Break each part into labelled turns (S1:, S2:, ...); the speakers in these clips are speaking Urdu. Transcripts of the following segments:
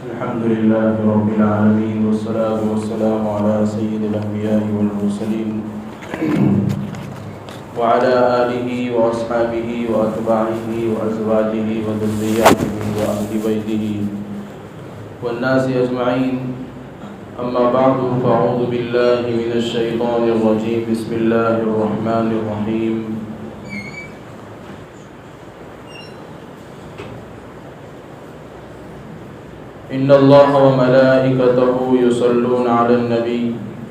S1: الحمد لله رب العالمين والصلاة والسلام على سيد الأنبياء والمرسلين وعلى آله وأصحابه وأتباعه وأزواجه وذرياته وأهل بيته والناس أجمعين. أما بعد فأعوذ بالله من الشيطان الرجيم. بسم الله الرحمن الرحيم. إن الله وملائكته يصلون على النبي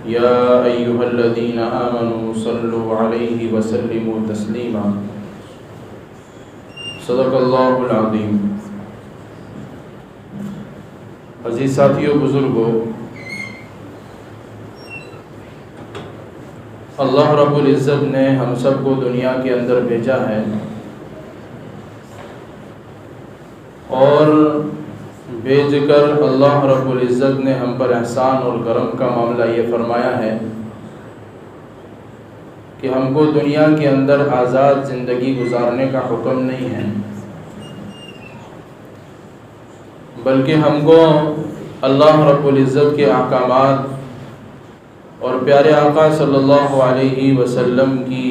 S1: يا أيها الذين آمنوا صلوا عليه وسلموا تسليما. صدق الله العظيم. عزیز ساتھیو، بزرگو، اللہ رب العزت نے ہم سب کو دنیا کے اندر بھیجا ہے اور بھیج کر اللہ رب العزت نے ہم پر احسان اور کرم کا معاملہ یہ فرمایا ہے کہ ہم کو دنیا کے اندر آزاد زندگی گزارنے کا حکم نہیں ہے، بلکہ ہم کو اللہ رب العزت کے احکامات اور پیارے آقا صلی اللہ علیہ وسلم کی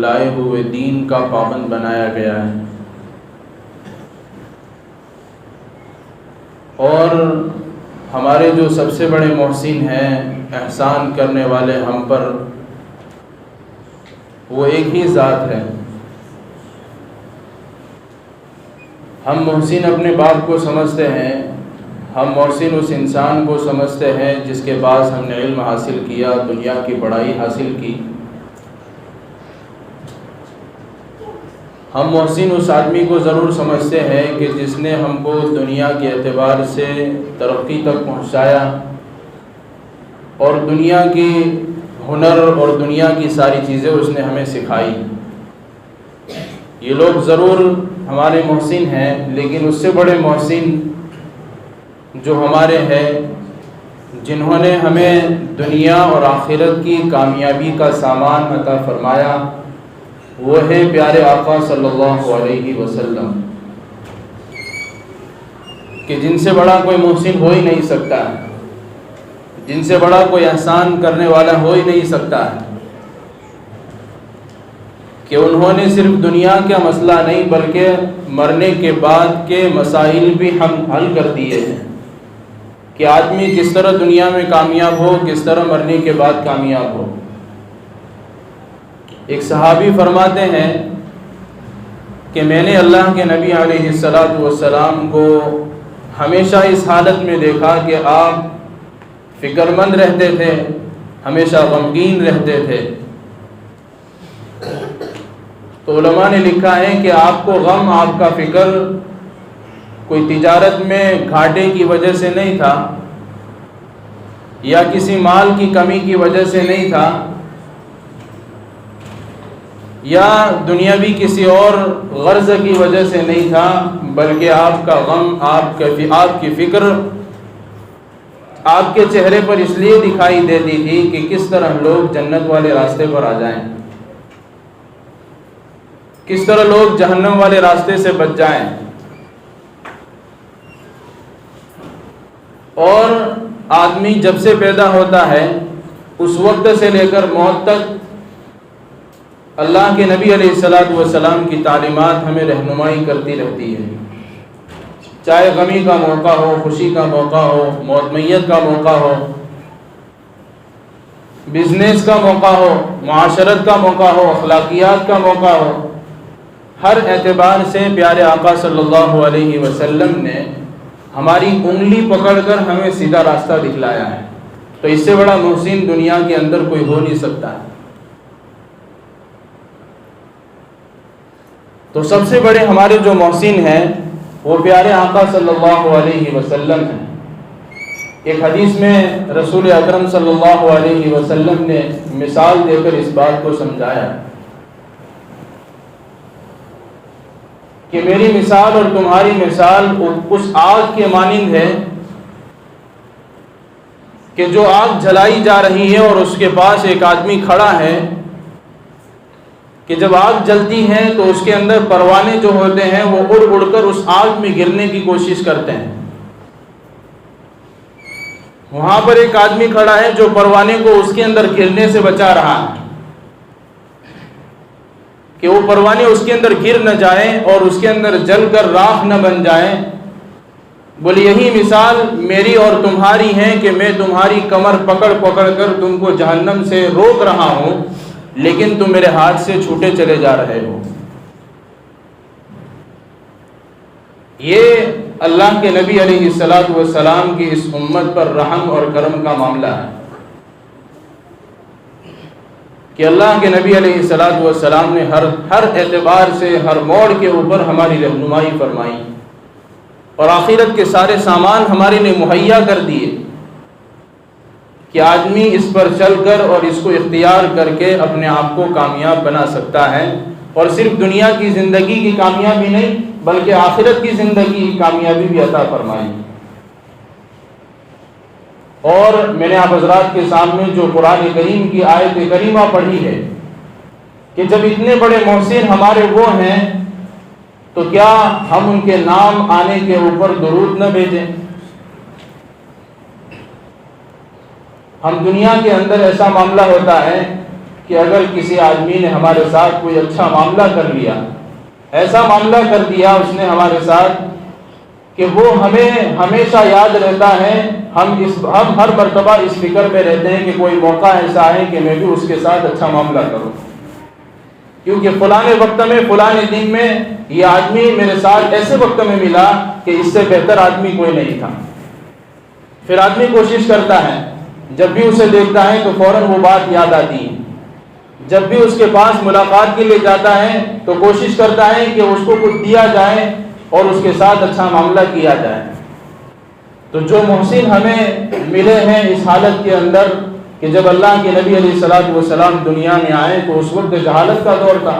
S1: لائے ہوئے دین کا پابند بنایا گیا ہے. اور ہمارے جو سب سے بڑے محسن ہیں، احسان کرنے والے ہم پر، وہ ایک ہی ذات ہے. ہم محسن اپنے باپ کو سمجھتے ہیں، ہم محسن اس انسان کو سمجھتے ہیں جس کے پاس ہم نے علم حاصل کیا، دنیا کی بڑائی حاصل کی. ہم محسن اس آدمی کو ضرور سمجھتے ہیں کہ جس نے ہم کو دنیا کے اعتبار سے ترقی تک پہنچایا اور دنیا کی ہنر اور دنیا کی ساری چیزیں اس نے ہمیں سکھائی. یہ لوگ ضرور ہمارے محسن ہیں، لیکن اس سے بڑے محسن جو ہمارے ہیں، جنہوں نے ہمیں دنیا اور آخرت کی کامیابی کا سامان عطا فرمایا، وہ ہے پیارے آقا صلی اللہ علیہ وسلم، کہ جن سے بڑا کوئی محسن ہو ہی نہیں سکتا ہے، جن سے بڑا کوئی احسان کرنے والا ہو ہی نہیں سکتا ہے، کہ انہوں نے صرف دنیا کا مسئلہ نہیں بلکہ مرنے کے بعد کے مسائل بھی ہم حل کر دیے ہیں کہ آدمی کس طرح دنیا میں کامیاب ہو، کس طرح مرنے کے بعد کامیاب ہو. ایک صحابی فرماتے ہیں کہ میں نے اللہ کے نبی علیہ السلام کو ہمیشہ اس حالت میں دیکھا کہ آپ فکر مند رہتے تھے، ہمیشہ غمگین رہتے تھے. تو علماء نے لکھا ہے کہ آپ کو غم، آپ کا فکر کوئی تجارت میں گھاٹے کی وجہ سے نہیں تھا یا کسی مال کی کمی کی وجہ سے نہیں تھا یا دنیاوی کسی اور غرض کی وجہ سے نہیں تھا، بلکہ آپ کا غم، آپ کی فکر آپ کے چہرے پر اس لیے دکھائی دیتی تھی کہ کس طرح لوگ جنت والے راستے پر آ جائیں، کس طرح لوگ جہنم والے راستے سے بچ جائیں. اور آدمی جب سے پیدا ہوتا ہے اس وقت سے لے کر موت تک اللہ کے نبی علیہ السلام کی تعلیمات ہمیں رہنمائی کرتی رہتی ہے. چاہے غمی کا موقع ہو، خوشی کا موقع ہو، موت میت کا موقع ہو، بزنس کا موقع ہو، معاشرت کا موقع ہو، اخلاقیات کا موقع ہو، ہر اعتبار سے پیارے آقا صلی اللہ علیہ وسلم نے ہماری انگلی پکڑ کر ہمیں سیدھا راستہ دکھلایا ہے. تو اس سے بڑا محسن دنیا کے اندر کوئی ہو نہیں سکتا ہے. تو سب سے بڑے ہمارے جو محسن ہیں وہ پیارے آقا صلی اللہ علیہ وسلم ہیں. ایک حدیث میں رسول اکرم صلی اللہ علیہ وسلم نے مثال دے کر اس بات کو سمجھایا کہ میری مثال اور تمہاری مثال اس آگ کے مانند ہے کہ جو آگ جلائی جا رہی ہے اور اس کے پاس ایک آدمی کھڑا ہے کہ جب آگ جلتی ہے تو اس کے اندر پروانے جو ہوتے ہیں وہ اڑ اڑ کر اس آگ میں گرنے کی کوشش کرتے ہیں. وہاں پر ایک آدمی کھڑا ہے جو پروانے کو اس کے اندر گرنے سے بچا رہا ہے کہ وہ پروانے اس کے اندر گر نہ جائیں اور اس کے اندر جل کر راکھ نہ بن جائیں. بولے یہی مثال میری اور تمہاری ہے کہ میں تمہاری کمر پکڑ پکڑ کر تم کو جہنم سے روک رہا ہوں لیکن تم میرے ہاتھ سے چھوٹے چلے جا رہے ہو. یہ اللہ کے نبی علیہ الصلوۃ والسلام کی اس امت پر رحم اور کرم کا معاملہ ہے کہ اللہ کے نبی علیہ الصلوۃ والسلام نے ہر اعتبار سے ہر موڑ کے اوپر ہماری رہنمائی فرمائی اور آخرت کے سارے سامان ہمارے لیے مہیا کر دیے کہ آدمی اس پر چل کر اور اس کو اختیار کر کے اپنے آپ کو کامیاب بنا سکتا ہے. اور صرف دنیا کی زندگی کی کامیابی نہیں بلکہ آخرت کی زندگی کی کامیابی بھی عطا فرمائی. اور میں نے آپ حضرات کے سامنے جو قرآن کریم کی آیت کریمہ پڑھی ہے کہ جب اتنے بڑے محسن ہمارے وہ ہیں تو کیا ہم ان کے نام آنے کے اوپر درود نہ بھیجیں؟ ہم دنیا کے اندر ایسا معاملہ ہوتا ہے کہ اگر کسی آدمی نے ہمارے ساتھ کوئی اچھا معاملہ کر لیا، ایسا معاملہ کر دیا اس نے ہمارے ساتھ کہ وہ ہمیں ہمیشہ یاد رہتا ہے، ہم ہر مرتبہ اس فکر میں رہتے ہیں کہ کوئی موقع ایسا ہے کہ میں بھی اس کے ساتھ اچھا معاملہ کروں، کیونکہ فلانے وقت میں فلانے دن میں یہ آدمی میرے ساتھ ایسے وقت میں ملا کہ اس سے بہتر آدمی کوئی نہیں تھا. پھر آدمی کوشش کرتا ہے جب بھی اسے دیکھتا ہے تو فوراً وہ بات یاد آتی ہے. جب بھی اس کے پاس ملاقات کے لیے جاتا ہے تو کوشش کرتا ہے کہ اس کو کچھ دیا جائے اور اس کے ساتھ اچھا معاملہ کیا جائے. تو جو محسن ہمیں ملے ہیں اس حالت کے اندر کہ جب اللہ کے نبی علیہ الصلوۃ والسلام دنیا میں آئے تو اس وقت جہالت کا دور تھا.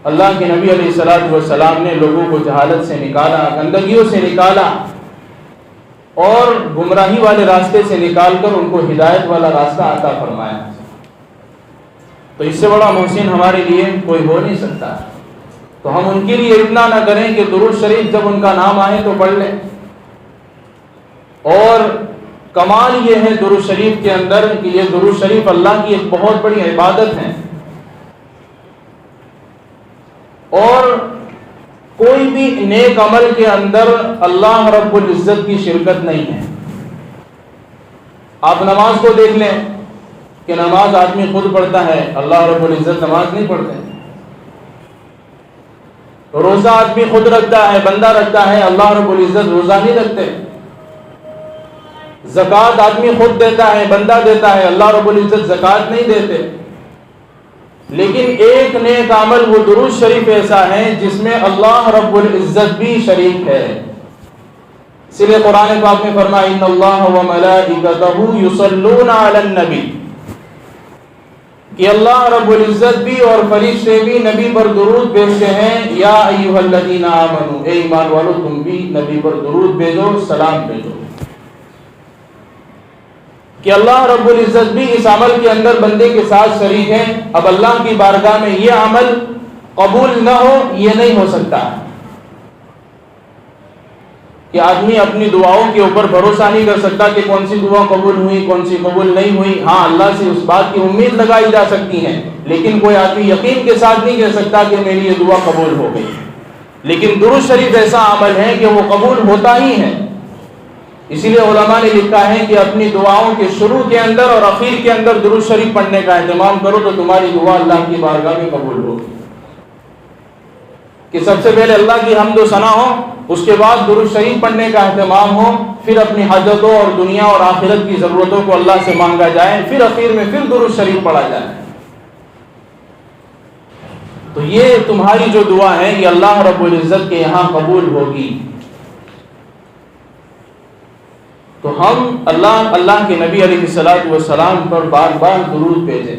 S1: اللہ کے نبی علیہ الصلوۃ والسلام نے لوگوں کو جہالت سے نکالا، گندگیوں سے نکالا اور گمراہی والے راستے سے نکال کر ان کو ہدایت والا راستہ عطا فرمایا. تو اس سے بڑا محسن ہمارے لیے کوئی ہو نہیں سکتا. تو ہم ان کے لیے اتنا نہ کریں کہ درود شریف جب ان کا نام آئے تو پڑھ لیں. اور کمال یہ ہے درود شریف کے اندر کہ یہ درود شریف اللہ کی ایک بہت بڑی عبادت ہے اور کوئی بھی نیک عمل کے اندر اللہ رب العزت کی شرکت نہیں ہے. آپ نماز کو دیکھ لیں کہ نماز آدمی خود پڑھتا ہے، اللہ رب العزت نماز نہیں پڑھتے. روزہ آدمی خود رکھتا ہے، بندہ رکھتا ہے، اللہ رب العزت روزہ نہیں رکھتے. زکوٰۃ آدمی خود دیتا ہے، بندہ دیتا ہے، اللہ رب العزت زکوٰۃ نہیں دیتے. لیکن ایک نیک عمل وہ درود شریف ایسا ہے جس میں اللہ رب العزت بھی شریک ہے. اس لیے قرآن پاک میں فرمایا ان اللہ وملائکتہ یصلون علی النبی کہ اللہ رب العزت بھی اور فرشتے بھی نبی پر درود بھیجتے ہیں. یا ایھا الذین آمنوا، اے ایمان والو تم بھی نبی پر درود بھیجو، سلام بھیجو. کہ اللہ رب العزت بھی اس عمل کے اندر بندے کے ساتھ شریک ہے. اب اللہ کی بارگاہ میں یہ عمل قبول نہ ہو یہ نہیں ہو سکتا کہ آدمی اپنی دعاؤں کے اوپر بھروسہ نہیں کر سکتا کہ کون سی دعا قبول ہوئی کون سی قبول نہیں ہوئی. ہاں اللہ سے اس بات کی امید لگائی جا سکتی ہے لیکن کوئی آدمی یقین کے ساتھ نہیں کہہ سکتا کہ میری یہ دعا قبول ہو گئی. لیکن درود شریف ایسا عمل ہے کہ وہ قبول ہوتا ہی ہے. اسی لیے علماء نے لکھا ہے کہ اپنی دعاؤں کے شروع کے اندر اور اخیر کے اندر درود شریف پڑھنے کا اہتمام کرو تو تمہاری دعا اللہ کی بارگاہ میں قبول ہوگی. کہ سب سے پہلے اللہ کی حمد و ثنا ہو، اس کے بعد درود شریف پڑھنے کا اہتمام ہو، پھر اپنی حاجتوں اور دنیا اور آخرت کی ضرورتوں کو اللہ سے مانگا جائے، پھر اخیر میں پھر درود شریف پڑھا جائے. تو یہ تمہاری جو دعا ہے یہ اللہ رب العزت کے یہاں قبول ہوگی. تو ہم اللہ کے نبی علیہ الصلوۃ والسلام پر بار بار درود بھیجیں.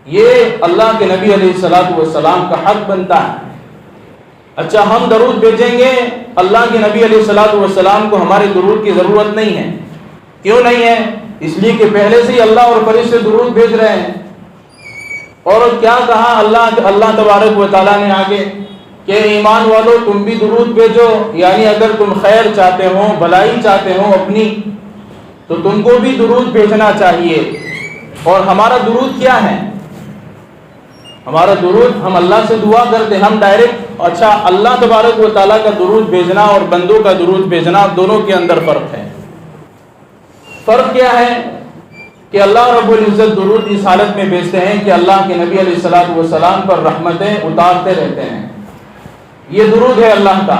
S1: یہ اللہ کے نبی علیہ الصلوۃ والسلام کا حق بنتا ہے. اچھا ہم درود بھیجیں گے، اللہ کے نبی علیہ الصلوۃ والسلام کو ہمارے درود کی ضرورت نہیں ہے. کیوں نہیں ہے؟ اس لیے کہ پہلے سے ہی اللہ اور فرشتے درود بھیج رہے ہیں. اور کیا کہا اللہ تبارک و تعالیٰ نے آگے کہ ایمان والو تم بھی درود بھیجو، یعنی اگر تم خیر چاہتے ہو، بھلائی چاہتے ہو اپنی، تو تم کو بھی درود بھیجنا چاہیے۔ اور ہمارا درود کیا ہے؟ ہمارا درود، ہم اللہ سے دعا کرتے، ہم ڈائریکٹ، اچھا اللہ تبارک و تعالیٰ کا درود بھیجنا اور بندوں کا درود بھیجنا، دونوں کے اندر فرق ہے۔ فرق کیا ہے کہ اللہ رب العزت درود اس حالت میں بھیجتے ہیں کہ اللہ کے نبی علیہ الصلوۃ والسلام پر رحمتیں اتارتے رہتے ہیں، یہ درود ہے اللہ کا۔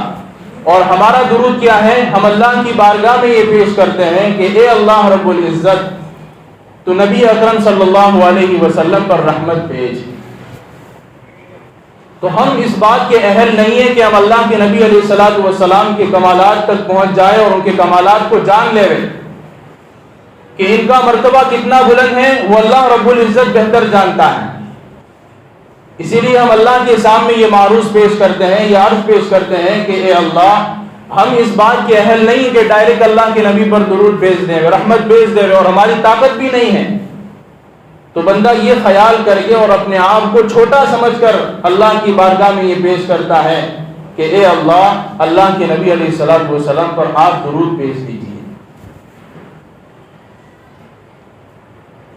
S1: اور ہمارا درود کیا ہے؟ ہم اللہ کی بارگاہ میں یہ پیش کرتے ہیں کہ اے اللہ رب العزت، تو نبی اکرم صلی اللہ علیہ وسلم پر رحمت بھیج۔ تو ہم اس بات کے اہل نہیں ہیں کہ ہم اللہ کے نبی علیہ الصلوۃ والسلام کے کمالات تک پہنچ جائے اور ان کے کمالات کو جان لے کہ ان کا مرتبہ کتنا بلند ہے، وہ اللہ رب العزت بہتر جانتا ہے۔ اسی لیے ہم اللہ کے سامنے یہ معروض پیش کرتے ہیں، یہ عرض پیش کرتے ہیں کہ اے اللہ، ہم اس بات کے اہل نہیں کہ ڈائریکٹ اللہ کے نبی پر درود بھیج دیں، رحمت بھیج دیں، اور ہماری طاقت بھی نہیں ہے۔ تو بندہ یہ خیال کر کے اور اپنے آپ کو چھوٹا سمجھ کر اللہ کی بارگاہ میں یہ پیش کرتا ہے کہ اے اللہ، اللہ کے نبی علیہ الصلوۃ والسلام پر آپ درود بھیج دیجیے۔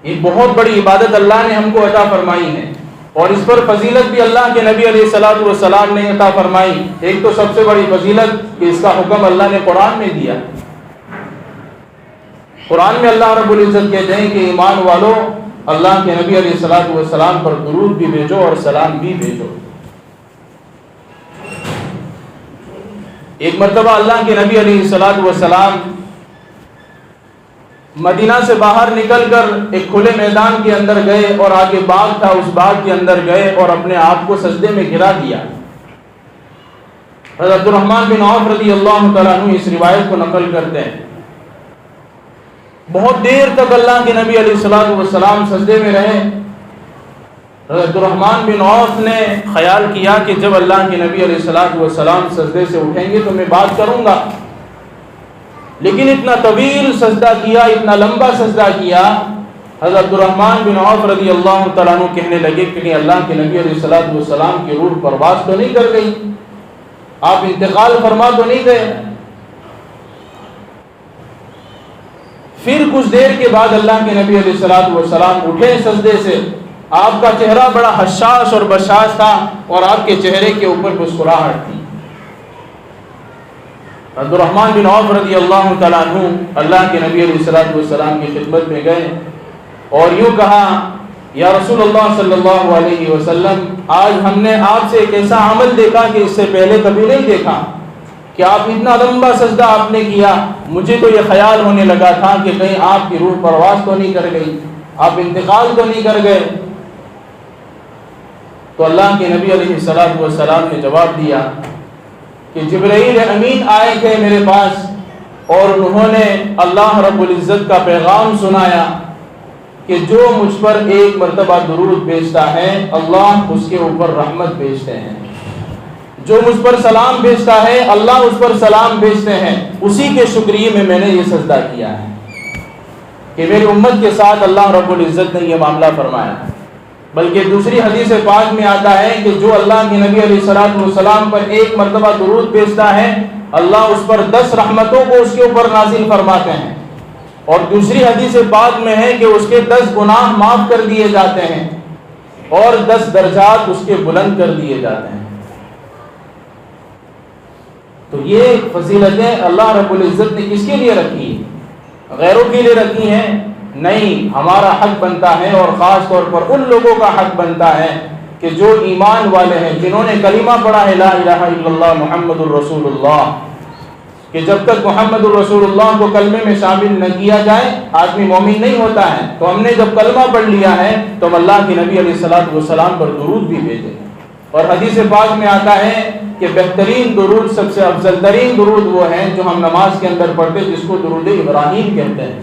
S1: یہ بہت بڑی عبادت اللہ نے ہم کو عطا فرمائی ہے، اور اس پر فضیلت بھی اللہ کے نبی علیہ الصلوۃ والسلام نے عطا فرمائی۔ ایک تو سب سے بڑی فضیلت کہ اس کا حکم اللہ نے قرآن میں دیا۔ قرآن میں اللہ رب العزت کہتے ہیں کہ ایمان والو، اللہ کے نبی علیہ الصلوۃ والسلام پر درود بھی بھیجو اور سلام بھی بھیجو۔ ایک مرتبہ اللہ کے نبی علیہ الصلوۃ والسلام مدینہ سے باہر نکل کر ایک کھلے میدان کے اندر گئے، اور آگے باغ تھا، اس باغ کے اندر گئے اور اپنے آپ کو سجدے میں گرا دیا۔ حضرت عبدالرحمن بن عوف رضی اللہ تعالیٰ عنہ اس روایت کو نقل کرتے ہیں، بہت دیر تک اللہ کے نبی علیہ الصلوۃ والسلام سجدے میں رہے۔ حضرت عبدالرحمن بن عوف نے خیال کیا کہ جب اللہ کے نبی علیہ الصلوۃ والسلام سجدے سے اٹھیں گے تو میں بات کروں گا، لیکن اتنا طویل سجدہ کیا، اتنا لمبا سجدہ کیا، حضرت عبدالرحمن بن عوف رضی اللہ تعالیٰ عنہ کہنے لگے کہ اللہ کے نبی علیہ الصلوۃ والسلام کی روح پرواز تو نہیں کر گئی، آپ انتقال فرما تو نہیں گئے؟ پھر کچھ دیر کے بعد اللہ کے نبی علیہ الصلوۃ والسلام اٹھے سجدے سے، آپ کا چہرہ بڑا حشاش اور بشاش تھا، اور آپ کے چہرے کے اوپر مسکراہٹ تھی۔ عبدالرحمن بن عوف رضی اللہ تعالیٰ عنہ اللہ کے نبی علیہ الصلوۃ والسلام کی خدمت میں گئے اور یوں کہا، یا رسول اللہ صلی اللہ علیہ وسلم، آج ہم نے آپ سے ایک ایسا عمل دیکھا کہ اس سے پہلے کبھی نہیں دیکھا، کہ آپ اتنا لمبا سجدہ آپ نے کیا، مجھے تو یہ خیال ہونے لگا تھا کہ کہیں آپ کی روح پرواز تو نہیں کر گئی، آپ انتقال تو نہیں کر گئے۔ تو اللہ کے نبی علیہ الصلوۃ والسلام نے جواب دیا کہ جبرائیل امین آئے تھے میرے پاس، اور انہوں نے اللہ رب العزت کا پیغام سنایا کہ جو مجھ پر ایک مرتبہ درود بھیجتا ہے اللہ اس کے اوپر رحمت بھیجتے ہیں، جو مجھ پر سلام بھیجتا ہے اللہ اس پر سلام بھیجتے ہیں۔ اسی کے شکریہ میں نے یہ سجدہ کیا ہے کہ میری امت کے ساتھ اللہ رب العزت نے یہ معاملہ فرمایا۔ بلکہ دوسری حدیث پاک میں آتا ہے کہ جو اللہ کے نبی علیہ الصلوۃ والسلام پر ایک مرتبہ درود بھیجتا ہے اللہ اس پر 10 رحمتوں کو اس کے اوپر نازل فرماتے ہیں، اور دوسری حدیث پاک میں ہے کہ اس کے 10 گناہ معاف کر دیے جاتے ہیں اور 10 درجات اس کے بلند کر دیے جاتے ہیں۔ تو یہ فضیلتیں اللہ رب العزت نے کس کے لیے رکھی؟ غیروں کے لیے رکھی ہیں؟ نہیں، ہمارا حق بنتا ہے، اور خاص طور پر ان لوگوں کا حق بنتا ہے کہ جو ایمان والے ہیں، جنہوں نے کلمہ پڑھا ہے لا الہ الا اللہ محمد الرسول اللہ، کہ جب تک محمد الرسول اللہ کو کلمے میں شامل نہ کیا جائے آدمی مومن نہیں ہوتا ہے۔ تو ہم نے جب کلمہ پڑھ لیا ہے تو ہم اللہ کے نبی علیہ الصلوۃ والسلام پر درود بھی بھیجیں، اور حدیث پاک میں آتا ہے کہ بہترین درود، سب سے افضل ترین درود وہ ہیں جو ہم نماز کے اندر پڑھتے، جس کو درود ابراہیم کہتے ہیں،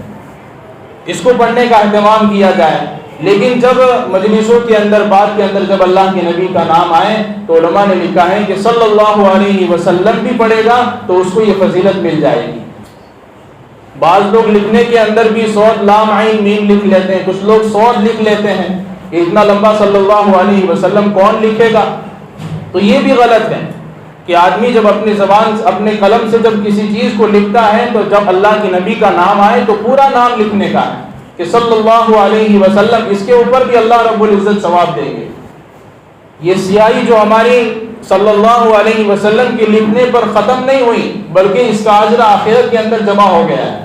S1: اس کو پڑھنے کا اہتمام کیا جائے۔ لیکن جب مجلسوں کے اندر، بات کے اندر جب اللہ کے نبی کا نام آئے تو علماء نے لکھا ہے کہ صلی اللہ علیہ وسلم بھی پڑھے گا تو اس کو یہ فضیلت مل جائے گی۔ بعض لوگ لکھنے کے اندر بھی صاد لام عین میم لکھ لیتے ہیں، کچھ لوگ صاد لکھ لیتے ہیں، اتنا لمبا صلی اللہ علیہ وسلم کون لکھے گا؟ تو یہ بھی غلط ہے۔ کہ آدمی جب اپنی زبان اپنے قلم سے جب کسی چیز کو لکھتا ہے تو جب اللہ کے نبی کا نام آئے تو پورا نام لکھنے کا ہے کہ صلی اللہ علیہ وسلم، اس کے اوپر بھی اللہ رب العزت ثواب دیں گے۔ یہ سیاہی جو ہماری صلی اللہ علیہ وسلم کے لکھنے پر ختم نہیں ہوئی بلکہ اس کا اجر آخرت کے اندر جمع ہو گیا ہے۔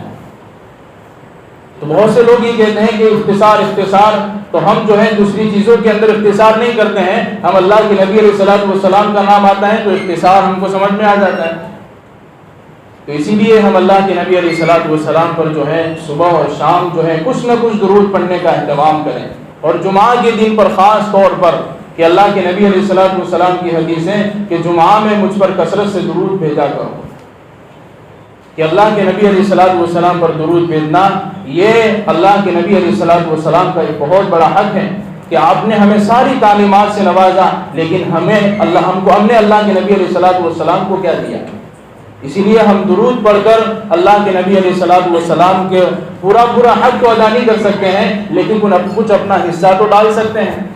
S1: تو بہت سے لوگ یہ کہتے ہیں کہ اختصار، تو ہم جو ہے دوسری چیزوں کے اندر اختصار نہیں کرتے ہیں، ہم اللہ کے نبی علیہ الصلوۃ والسلام کا نام آتا ہے تو اختصار ہم کو سمجھ میں آ جاتا ہے۔ تو اسی لیے ہم اللہ کے نبی علیہ الصلوۃ والسلام پر جو ہے صبح اور شام جو ہے کچھ نہ کچھ درود پڑھنے کا اہتمام کریں، اور جمعہ کے دن پر خاص طور پر کہ اللہ کے نبی علیہ الصلوۃ والسلام کی حدیث ہے کہ جمعہ میں مجھ پر کثرت سے درود بھیجا کرو، کہ اللہ کے نبی علیہ الصلوۃ والسلام پر درود بھیجنا یہ اللہ کے نبی علیہ الصلوۃ والسلام کا ایک بہت بڑا حق ہے کہ آپ نے ہمیں ساری تعلیمات سے نوازا، لیکن ہم نے اللہ کے نبی علیہ الصلوۃ والسلام کو کیا دیا؟ اسی لیے ہم درود پڑھ کر اللہ کے نبی علیہ الصلوۃ والسلام کے پورا حق تو ادا نہیں کر سکتے ہیں، لیکن کچھ اپنا حصہ تو ڈال سکتے ہیں۔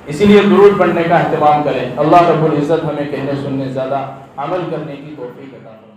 S1: اسی لیے درود پڑھنے کا اہتمام کریں۔ اللہ رب العزت ہمیں کہنے سننے زیادہ عمل کرنے کی توفیق عطا فرمائے۔